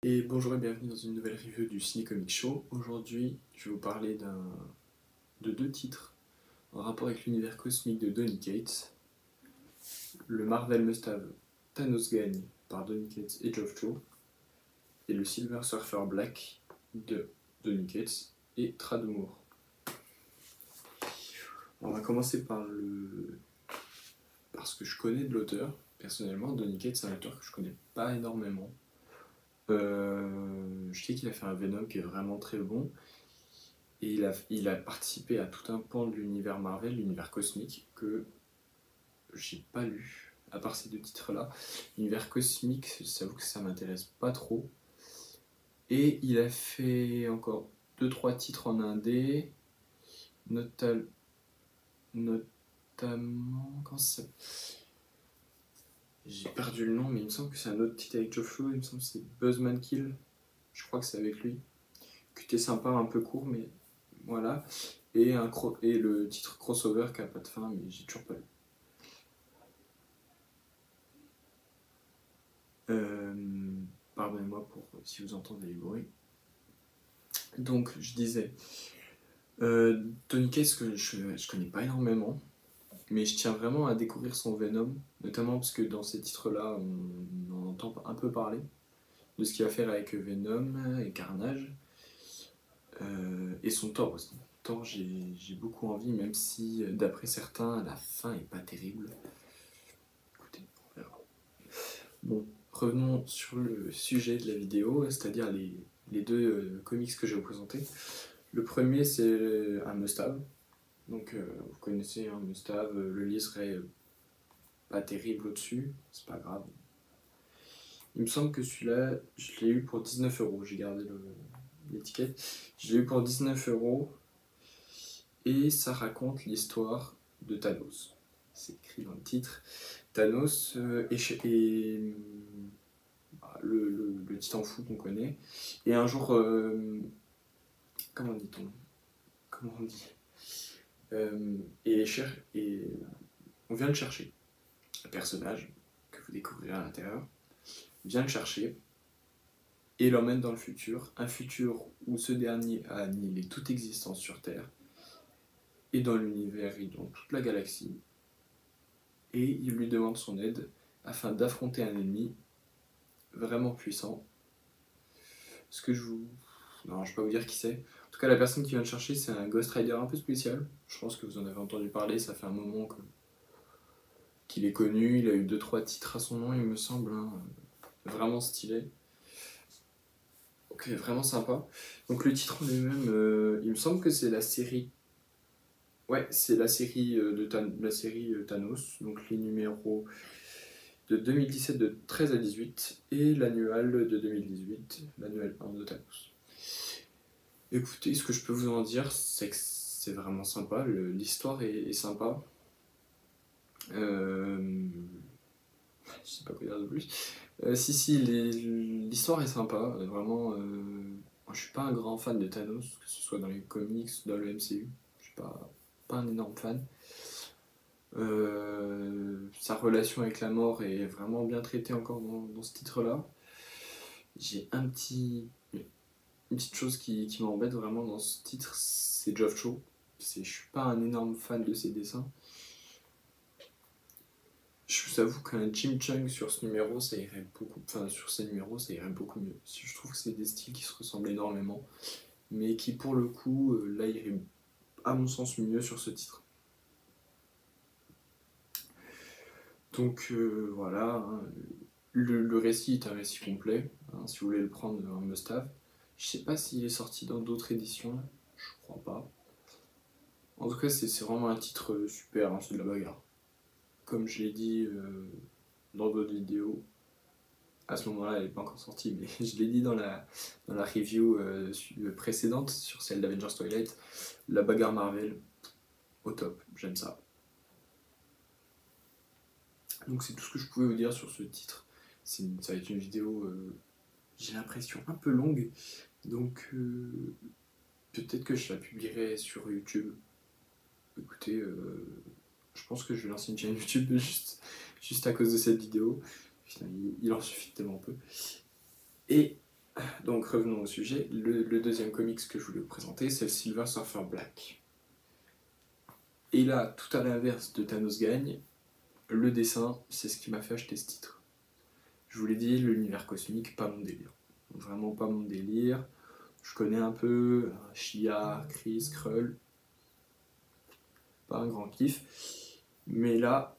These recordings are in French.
Et bonjour et bienvenue dans une nouvelle review du Ciné Comic Show. Aujourd'hui, je vais vous parler de deux titres en rapport avec l'univers cosmique de Donny Cates. Le Marvel Must-Have Thanos Gagne par Donny Cates et Geoff John, et le Silver Surfer Black de Donny Cates et Tradd Moore. On va commencer parce que je connais de l'auteur. Personnellement, Donny Cates, c'est un auteur que je connais pas énormément. Je sais qu'il a fait un Venom qui est vraiment très bon. Et il a participé à tout un pan de l'univers Marvel, l'univers cosmique, que j'ai pas lu, à part ces deux titres-là. L'univers cosmique, j'avoue que ça m'intéresse pas trop. Et il a fait encore 2-3 titres en indé, notamment... Comment ça s'appelle ? J'ai perdu le nom, mais il me semble que c'est un autre titre avec Geoff John, il me semble que c'est Buzzman Kill. Je crois que c'est avec lui. Que était sympa, un peu court, mais voilà. Et le titre crossover qui a pas de fin, mais j'ai toujours pas lu. Pardonnez-moi pour si vous entendez les bruits. Donc, je disais, Donny Cates, que je connais pas énormément, mais je tiens vraiment à découvrir son Venom, notamment parce que dans ces titres-là, on en entend un peu parler de ce qu'il va faire avec Venom et Carnage, et son Thor aussi. Thor, j'ai beaucoup envie, même si, d'après certains, la fin est pas terrible. Écoutez, on verra. Bon, revenons sur le sujet de la vidéo, c'est-à-dire les deux comics que je vais vous présenter. Le premier, c'est un must-have. Donc, vous connaissez un must-have, le liserait pas terrible au-dessus, c'est pas grave. Il me semble que celui-là, je l'ai eu pour 19€. J'ai gardé l'étiquette. Je l'ai eu pour 19€. Et ça raconte l'histoire de Thanos. C'est écrit dans le titre. Thanos est le titan fou qu'on connaît. Et un jour, comment dit-on ? Comment on dit ? Et on vient le chercher. Un personnage que vous découvrirez à l'intérieur vient le chercher et l'emmène dans le futur. Un futur où ce dernier a annihilé toute existence sur Terre et dans l'univers et dans toute la galaxie. Et il lui demande son aide afin d'affronter un ennemi vraiment puissant. Ce que je vous... Non, je ne vais pas vous dire qui c'est. En tout cas, la personne qui vient le chercher, c'est un Ghost Rider un peu spécial. Je pense que vous en avez entendu parler, ça fait un moment qu'il est connu. Il a eu 2-3 titres à son nom, il me semble. Hein. Vraiment stylé. Ok, vraiment sympa. Donc le titre en lui-même, il me semble que c'est la série... Ouais, c'est la série, Thanos. Donc les numéros de 2017 de 13 à 18 et l'annual de 2018, l'annuel 1 de Thanos. Écoutez, ce que je peux vous en dire, c'est que c'est vraiment sympa, l'histoire est sympa. Je sais pas quoi dire de plus. Si, l'histoire est sympa, vraiment. Moi, je suis pas un grand fan de Thanos, que ce soit dans les comics, dans le MCU. Je suis pas un énorme fan. Sa relation avec la mort est vraiment bien traitée encore dans ce titre-là. J'ai une petite chose qui m'embête vraiment dans ce titre, c'est Geoff John. Je suis pas un énorme fan de ses dessins. Je vous avoue qu'un Jim Chung sur ce numéro, ça irait beaucoup. Enfin, sur ces numéros, ça irait beaucoup mieux. Je trouve que c'est des styles qui se ressemblent énormément, mais qui pour le coup, là, iraient à mon sens mieux sur ce titre. Donc voilà, hein, le récit est un récit complet, hein, si vous voulez le prendre en must-have. Je sais pas s'il est sorti dans d'autres éditions, je crois pas. En tout cas, c'est vraiment un titre super, hein, c'est de la bagarre. Comme je l'ai dit dans d'autres vidéos, à ce moment-là, elle n'est pas encore sortie, mais je l'ai dit dans la review précédente sur celle d'Avengers Twilight, la bagarre Marvel, au top, j'aime ça. Donc c'est tout ce que je pouvais vous dire sur ce titre. Ça va être une vidéo, j'ai l'impression, un peu longue, donc peut-être que je la publierai sur YouTube. Écoutez, je pense que je vais lancer une chaîne YouTube juste à cause de cette vidéo. Putain, il en suffit tellement peu. Et Donc revenons au sujet, le deuxième comics que je voulais vous présenter, c'est le Silver Surfer Black. Et là, tout à l'inverse de Thanos gagne, le dessin, c'est ce qui m'a fait acheter ce titre. Je vous l'ai dit, l'univers cosmique, pas mon délire. Vraiment pas mon délire. Je connais un peu Shia, Chris, Krull. Pas un grand kiff. Mais là,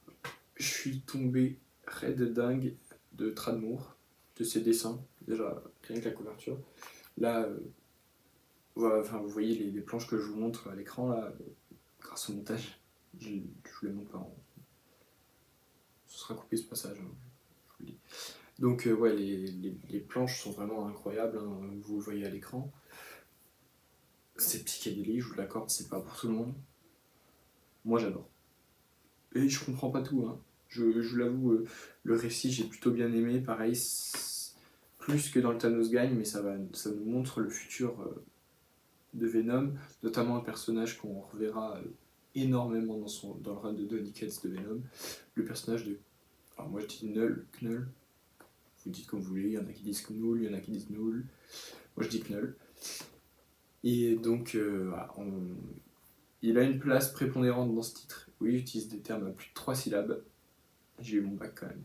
je suis tombé raide dingue de Tradmoor, de ses dessins. Déjà, rien que la couverture. Là, voilà, enfin, vous voyez les planches que je vous montre à l'écran, là, grâce au montage. Je vous les montre pas. Ce sera coupé ce passage, hein, je vous le dis. Donc, ouais, les planches sont vraiment incroyables, hein, vous le voyez à l'écran. C'est psychédélique, je vous l'accorde, c'est pas pour tout le monde. Moi, j'adore. Et je comprends pas tout, hein. Je l'avoue, le récit, j'ai plutôt bien aimé. Pareil, plus que dans le Thanos Gagne, mais ça nous montre le futur de Venom, notamment un personnage qu'on reverra énormément dans le run de Donny Cates de Venom, le personnage de... Alors moi je dis Knull, vous dites comme vous voulez, il y en a qui disent Knull, il y en a qui disent Null, moi je dis Knull. Et donc voilà, il a une place prépondérante dans ce titre. Oui, j'utilise des termes à plus de 3 syllabes, j'ai eu mon bac quand même.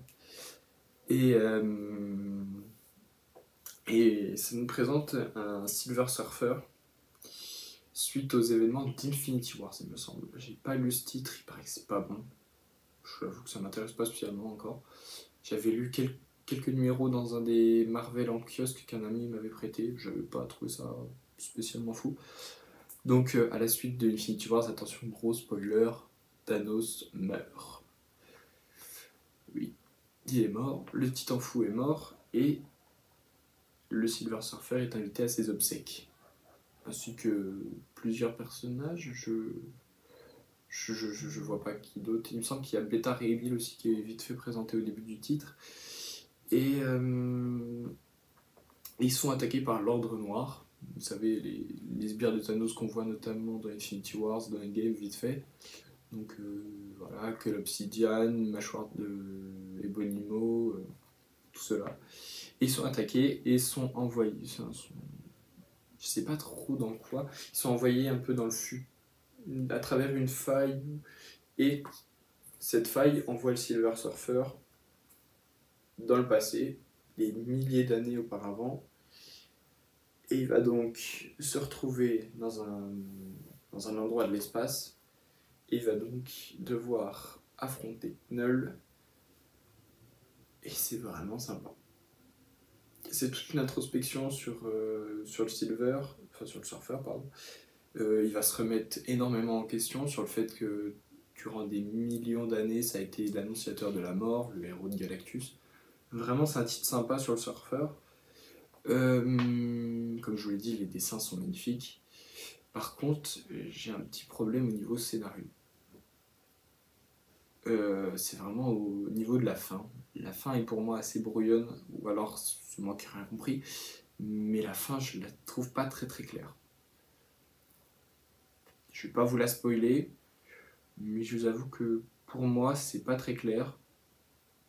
Et ça nous présente un Silver Surfer suite aux événements d'Infinity Wars, il me semble. J'ai pas lu ce titre, il paraît que c'est pas bon. Je l'avoue que ça m'intéresse pas spécialement encore. J'avais lu quelques numéros dans un des Marvel en kiosque qu'un ami m'avait prêté. J'avais pas trouvé ça spécialement fou. Donc à la suite de Infinity Wars, attention, gros spoiler, Thanos meurt. Oui, il est mort, le Titan Fou est mort, et le Silver Surfer est invité à ses obsèques. Ainsi que plusieurs personnages, je vois pas qui d'autre. Il me semble qu'il y a Beta Ray Bill aussi qui est vite fait présenté au début du titre. Et ils sont attaqués par l'Ordre Noir. Vous savez, les sbires de Thanos qu'on voit notamment dans Infinity Wars, dans Endgame, vite fait. Donc voilà, que l'Obsidian, Mâchoire de Ebonimo, tout cela. Et ils sont attaqués et sont envoyés. Je sais pas trop dans quoi. Ils sont envoyés un peu dans le fût, à travers une faille. Et cette faille envoie le Silver Surfer dans le passé, des milliers d'années auparavant. Et il va donc se retrouver dans un endroit de l'espace. Et il va donc devoir affronter Knull. Et c'est vraiment sympa. C'est toute une introspection sur le Silver, enfin sur le Surfer, pardon. Il va se remettre énormément en question sur le fait que durant des millions d'années, ça a été l'annonciateur de la mort, le héros de Galactus. Vraiment, c'est un titre sympa sur le Surfer. Comme je vous l'ai dit, les dessins sont magnifiques. Par contre, j'ai un petit problème au niveau scénario. C'est vraiment au niveau de la fin. La fin est pour moi assez brouillonne, ou alors c'est moi qui n'ai rien compris, mais la fin, je la trouve pas très très claire. Je vais pas vous la spoiler, mais je vous avoue que pour moi, c'est pas très clair.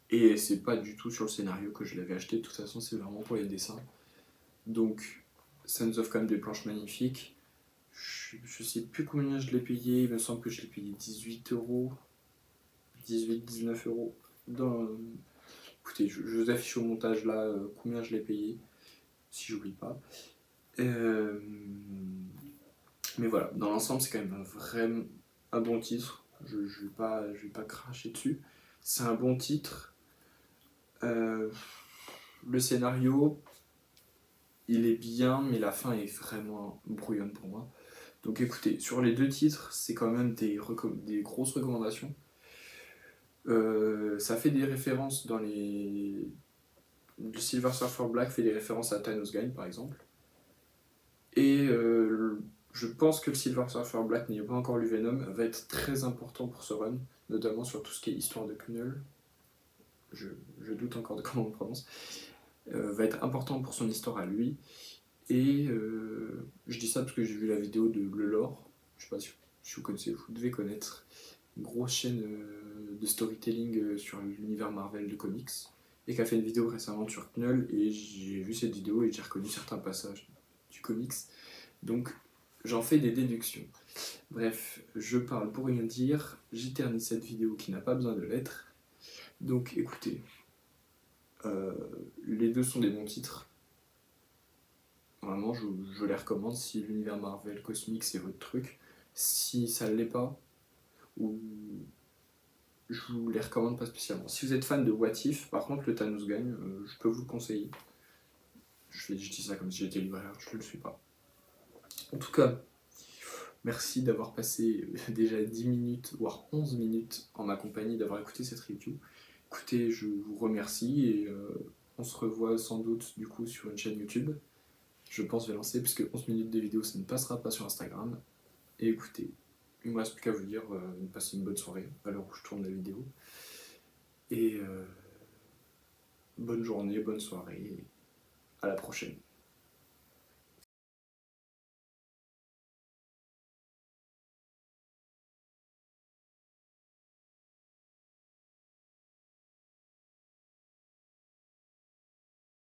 Et c'est pas du tout sur le scénario que je l'avais acheté, de toute façon, c'est vraiment pour les dessins. Donc, ça nous offre quand même des planches magnifiques. Je sais plus combien je l'ai payé, il me semble que je l'ai payé 18 euros, 18-19 euros. Écoutez, je vous affiche au montage là combien je l'ai payé, si j'oublie pas. Mais voilà, dans l'ensemble, c'est quand même vraiment un bon titre. Je vais pas cracher dessus. C'est un bon titre. Le scénario, il est bien, mais la fin est vraiment brouillonne pour moi. Donc écoutez, sur les deux titres, c'est quand même des grosses recommandations. Ça fait des références dans les... Le Silver Surfer Black fait des références à Thanos Gagne par exemple. Et je pense que le Silver Surfer Black, n'ayant pas encore lu Venom, va être très important pour ce run, notamment sur tout ce qui est histoire de Knull. Je doute encore de comment on le prononce. Va être important pour son histoire à lui. Et je dis ça parce que j'ai vu la vidéo de Le Lore. Je sais pas si vous connaissez, vous devez connaître. Une grosse chaîne de storytelling sur l'univers Marvel de comics. et qui a fait une vidéo récemment sur Knull, et j'ai vu cette vidéo et j'ai reconnu certains passages du comics. Donc j'en fais des déductions. Bref, je parle pour rien dire, j'éternise cette vidéo qui n'a pas besoin de l'être. Donc écoutez, les deux sont des bons titres. Vraiment, je les recommande si l'univers Marvel cosmique c'est votre truc. Si ça ne l'est pas, ou je vous les recommande pas spécialement. Si vous êtes fan de What If, par contre, le Thanos gagne, je peux vous le conseiller. Je dis ça comme si j'étais libraire, je ne le suis pas. En tout cas, merci d'avoir passé déjà 10 minutes, voire 11 minutes en ma compagnie, d'avoir écouté cette review. Écoutez, je vous remercie et on se revoit sans doute du coup sur une chaîne YouTube. Je pense vais lancer, puisque 11 minutes de vidéo, ça ne passera pas sur Instagram. Et écoutez, il ne me reste plus qu'à vous dire, passez une bonne soirée à l'heure où je tourne la vidéo. Et bonne journée, bonne soirée, à la prochaine.